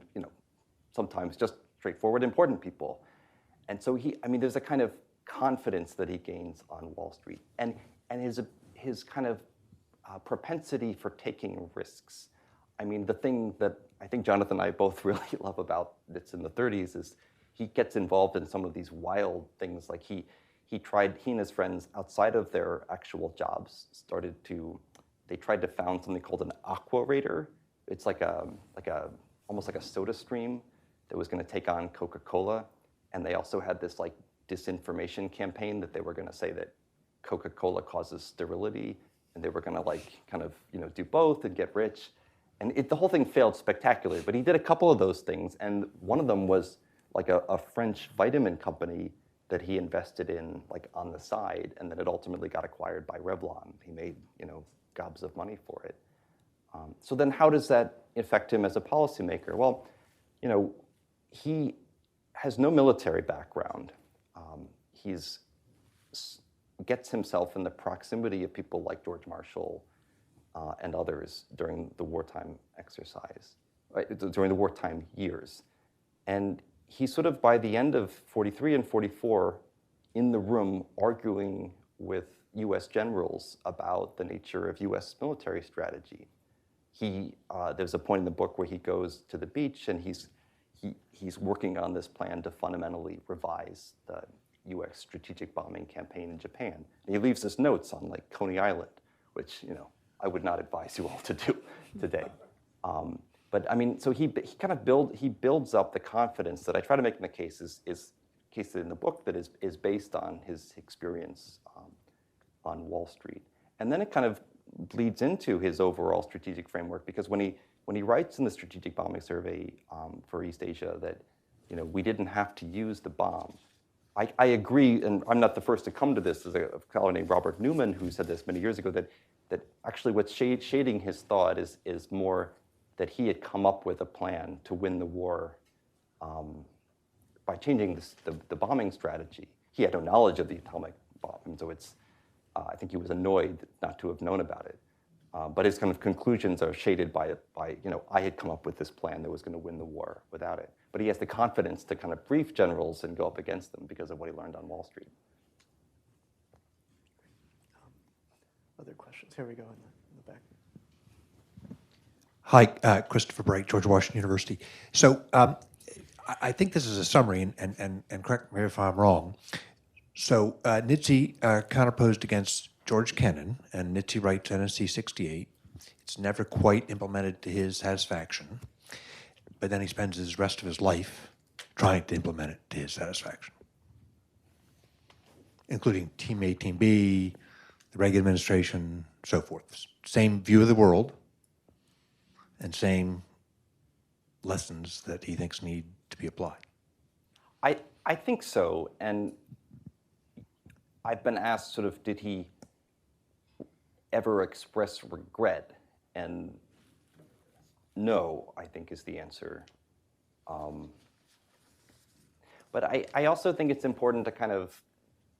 sometimes just straightforward important people. And so there's a kind of confidence that he gains on Wall Street, and his kind of propensity for taking risks. The thing that I think Jonathan and I both really love about Nitze in the 30s is he gets involved in some of these wild things. Like he and his friends outside of their actual jobs they tried to found something called an aquarator. It's like almost like a soda stream that was going to take on Coca-Cola, and they also had this like disinformation campaign that they were going to say that Coca-Cola causes sterility, and they were going to do both and get rich. And the whole thing failed spectacularly, but he did a couple of those things, and one of them was like a French vitamin company that he invested in like on the side, and then it ultimately got acquired by Revlon. He made gobs of money for it. So then how does that affect him as a policymaker? Well, he has no military background. He's gets himself in the proximity of people like George Marshall and others during the wartime exercise, right, during the wartime years. And he's sort of, by the end of 43 and 44, in the room arguing with US generals about the nature of US military strategy. There's a point in the book where he goes to the beach and he's working on this plan to fundamentally revise the US strategic bombing campaign in Japan. And he leaves his notes on like Coney Island, which I would not advise you all to do today. But I mean, so he kind of builds up the confidence that I try to make in the case in the book that is based on his experience on Wall Street. And then it kind of bleeds into his overall strategic framework, because when he writes in the Strategic Bombing Survey for East Asia that we didn't have to use the bomb, I agree, and I'm not the first to come to this. There's a fellow named Robert Newman who said this many years ago, that actually what's shading his thought is more that he had come up with a plan to win the war by changing the bombing strategy. He had no knowledge of the atomic bomb, and so I think he was annoyed not to have known about it. But his kind of conclusions are shaded by I had come up with this plan that was going to win the war without it. But he has the confidence to kind of brief generals and go up against them because of what he learned on Wall Street. Other questions? Here we go in the back. Hi, Christopher Bright, George Washington University. So I think this is a summary, and correct me if I'm wrong. So Nitze counterposed against George Kennan, and Nitze writes NSC 68. It's never quite implemented to his satisfaction, but then he spends the rest of his life trying to implement it to his satisfaction, including Team A, Team B, the Reagan administration, so forth. Same view of the world and same lessons that he thinks need to be applied. I think so, and I've been asked sort of, did he ever express regret? And no, I think is the answer. But I also think it's important to kind of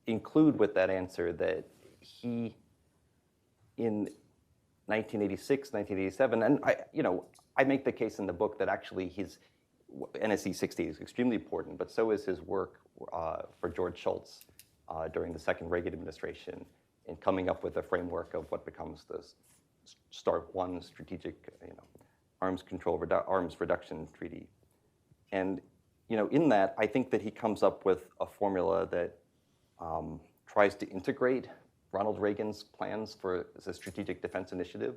include with that answer that he, in 1986, 1987, and I make the case in the book that actually his NSC 60 is extremely important, but so is his work for George Shultz during the second Reagan administration in coming up with a framework of what becomes the START 1 strategic arms reduction treaty. And in that, I think that he comes up with a formula that tries to integrate Ronald Reagan's plans for the Strategic Defense Initiative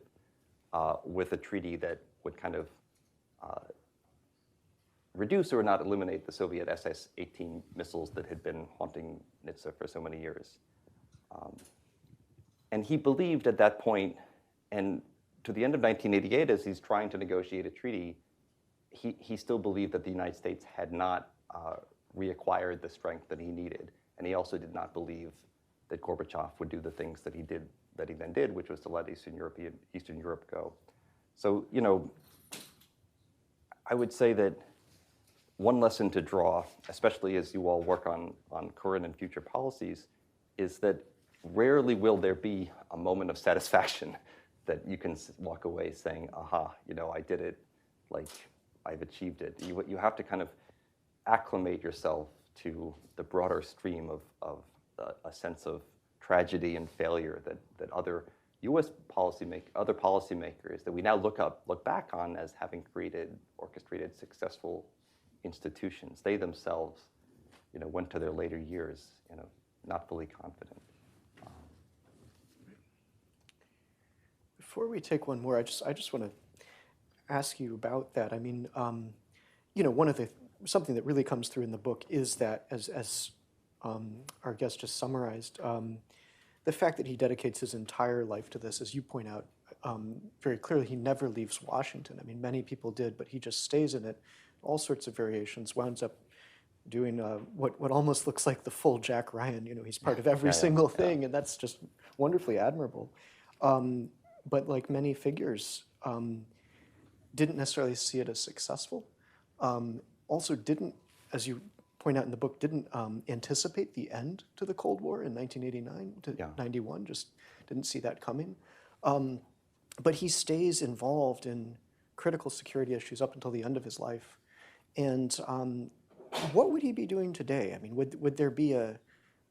with a treaty that would kind of reduce or not eliminate the Soviet SS-18 missiles that had been haunting Nitze for so many years. And he believed at that point, and to the end of 1988, as he's trying to negotiate a treaty, he still believed that the United States had not reacquired the strength that he needed. And he also did not believe that Gorbachev would do the things that he then did, which was to let Eastern Europe go. So, I would say that one lesson to draw, especially as you all work on current and future policies, is that rarely will there be a moment of satisfaction that you can walk away saying, aha, I did it, like I've achieved it. You have to kind of acclimate yourself to the broader stream of a sense of tragedy and failure that other U.S. policymakers that we now look back on as having orchestrated successful institutions. They themselves, went to their later years, not fully confident. Before we take one more, I just want to ask you about that. I mean, something that really comes through in the book is that, as our guest just summarized, the fact that he dedicates his entire life to this, as you point out very clearly, he never leaves Washington. I mean, many people did, but he just stays in it, all sorts of variations, winds up doing what almost looks like the full Jack Ryan. He's part of every single thing, and that's just wonderfully admirable. But like many figures, didn't necessarily see it as successful. Also didn't, as you point out in the book, didn't anticipate the end to the Cold War in 1989 to Yeah. 91, just didn't see that coming. But he stays involved in critical security issues up until the end of his life. And what would he be doing today? I mean, would there be a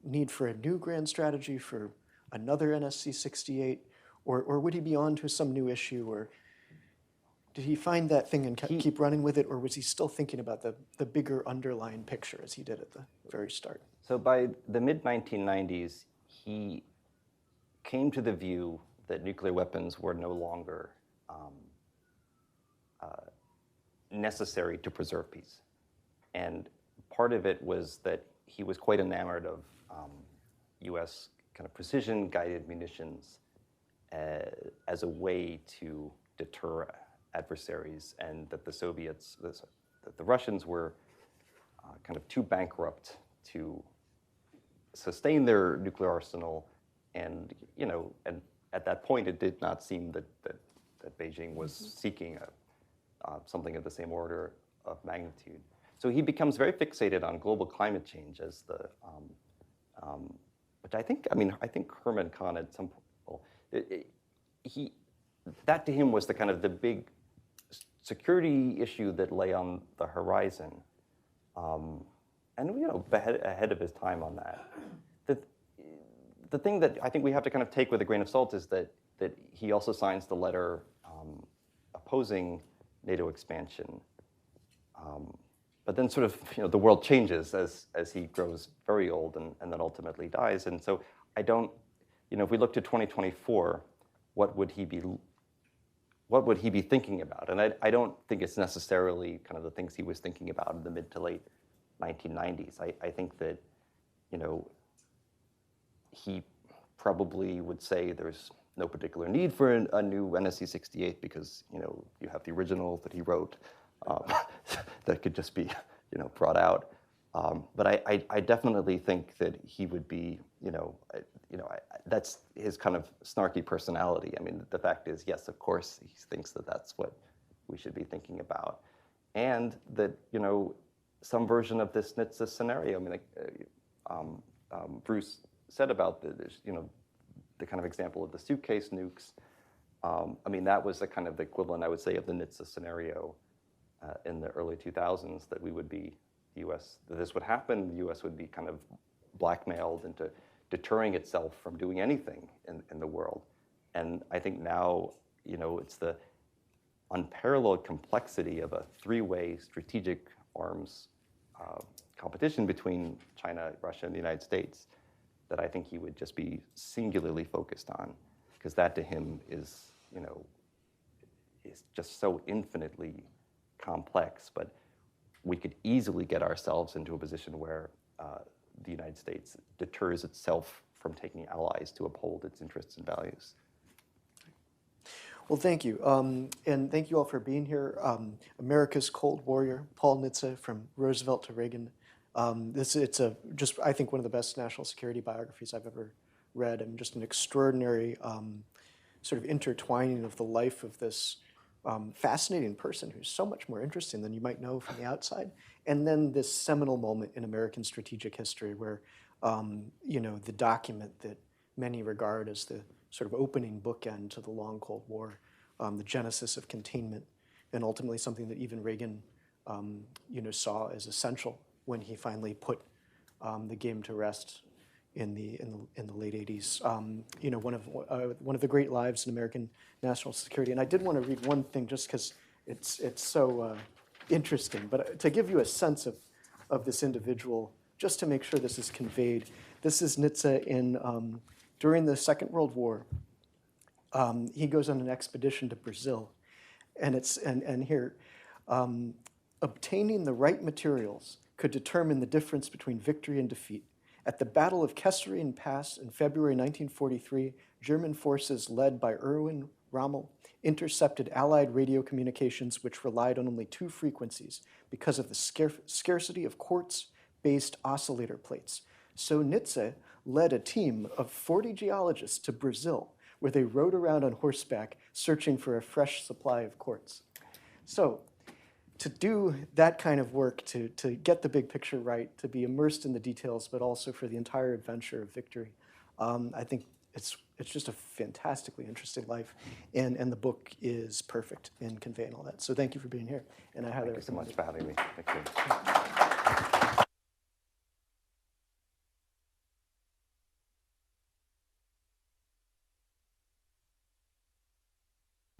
need for a new grand strategy for another NSC 68? Or would he be on to some new issue? Or did he find that thing and keep running with it? Or was he still thinking about the bigger underlying picture as he did at the very start? So by the mid-1990s, he came to the view that nuclear weapons were no longer necessary to preserve peace. And part of it was that he was quite enamored of US kind of precision-guided munitions as a way to deter adversaries, and that the Soviets, that the Russians were kind of too bankrupt to sustain their nuclear arsenal. And, and at that point, it did not seem that Beijing was seeking something of the same order of magnitude. So he becomes very fixated on global climate change as the, which I think Herman Kahn at some point, that to him was the kind of the big security issue that lay on the horizon. And ahead of his time on that. The thing that I think we have to kind of take with a grain of salt is that he also signs the letter opposing NATO expansion. But then sort of, the world changes as he grows very old and then ultimately dies. And so I don't, if we look to 2024, what would he be thinking about? And I don't think it's necessarily kind of the things he was thinking about in the mid to late 1990s. I think that, he probably would say there's no particular need for a new NSC 68 because, you have the original that he wrote that could just be, brought out. But I definitely think that he would be, that's his kind of snarky personality. I mean, the fact is, yes, of course, he thinks that that's what we should be thinking about. And that, some version of this Nitze scenario, Bruce said about the kind of example of the suitcase nukes. That was the kind of the equivalent, I would say, of the Nitze scenario in the early 2000s, that we would be, that this would happen, the US would be kind of blackmailed into deterring itself from doing anything in the world. And I think now, it's the unparalleled complexity of a three-way strategic arms competition between China, Russia, and the United States that I think he would just be singularly focused on, because that to him is, is just so infinitely complex. But we could easily get ourselves into a position where the United States deters itself from taking allies to uphold its interests and values. Well, thank you. And thank you all for being here. America's Cold Warrior, Paul Nitze, from Roosevelt to Reagan. It's I think one of the best national security biographies I've ever read, and just an extraordinary sort of intertwining of the life of this fascinating person who's so much more interesting than you might know from the outside. And then this seminal moment in American strategic history where, the document that many regard as the sort of opening bookend to the long Cold War, the genesis of containment, and ultimately something that even Reagan, saw as essential when he finally put the game to rest in the late 80s. One of the great lives in American national security. And I did want to read one thing just because it's so interesting, but to give you a sense of this individual, just to make sure this is conveyed. This is Nitze during the Second World War. He goes on an expedition to Brazil, and here, obtaining the right materials could determine the difference between victory and defeat. At the Battle of Kesselring Pass in February 1943, German forces led by Erwin Rommel intercepted Allied radio communications which relied on only two frequencies because of the scarcity of quartz-based oscillator plates. So Nitze led a team of 40 geologists to Brazil, where they rode around on horseback searching for a fresh supply of quartz. So to do that kind of work, to get the big picture right, to be immersed in the details, but also for the entire adventure of victory, I think it's just a fantastically interesting life, and the book is perfect in conveying all that. So thank you for being here, and I highly Thank you so recommend much it. for having me. Thank you.